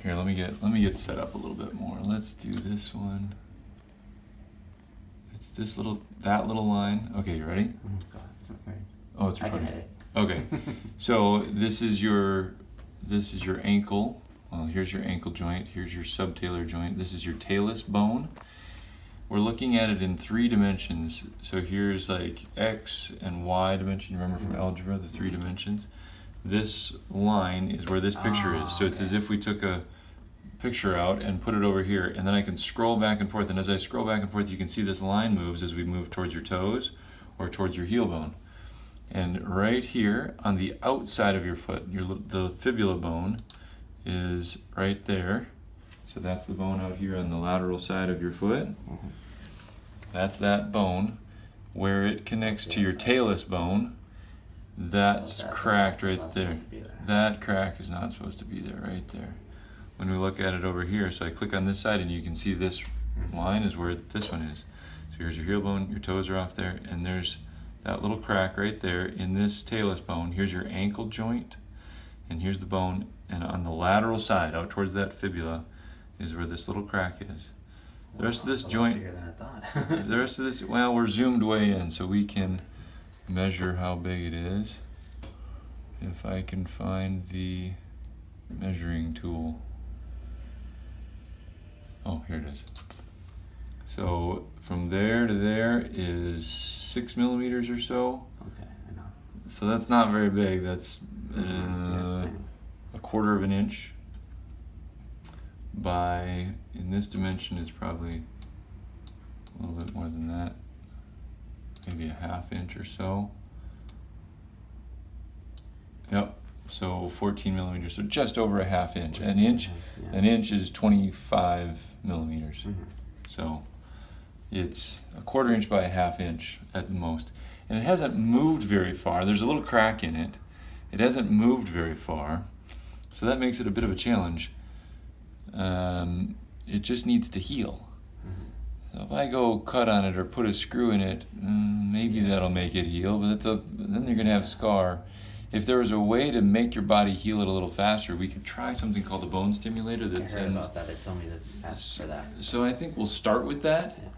Here, let me get set up a little bit more. Let's do this one. It's that little line. Okay, you ready? God, it's okay. Oh, it's I can recording. edit. Okay. So this is your ankle. Well, here's your ankle joint. Here's your subtalar joint. This is your talus bone. We're looking at it in 3 dimensions. So here's like X and Y dimension. You remember from algebra, the 3 dimensions? This line is where this picture is. So it's as if we took a picture out and put it over here, and then I can scroll back and forth. And as I scroll back and forth, you can see this line moves as we move towards your toes or towards your heel bone. And right here on the outside of your foot, the fibula bone is right there. So that's the bone out here on the lateral side of your foot. That's that bone. Where it connects to your talus bone, that's cracked right there. That crack is not supposed to be there, right there. When we look at it over here, so I click on this side and you can see this line is where this one is. So here's your heel bone, your toes are off there, and there's that little crack right there in this talus bone. Here's your ankle joint, and here's the bone, and on the lateral side, out towards that fibula, is where this little crack is. The rest of this joint, the rest of this, well, we're zoomed way in, so we can measure how big it is. If I can find the measuring tool. Oh, here it is. So from there to there is 6 millimeters or so. Okay, I know. So that's not very big. That's Yeah, a quarter of an inch by, in this dimension, is probably a little bit more than that. Maybe a ½ inch or so. Yep. So 14 millimeters, so just over a ½ inch. An inch is 25 millimeters. So it's a quarter inch by a ½ inch at the most. And it hasn't moved very far. There's a little crack in it. It hasn't moved very far. So that makes it a bit of a challenge. It just needs to heal. So if I go cut on it or put a screw in it, maybe that'll make it heal, but then you're going to have scar. If there was a way to make your body heal it a little faster, we could try something called a bone stimulator that I heard about that. They told me to ask for that. So I think we'll start with that. Yeah.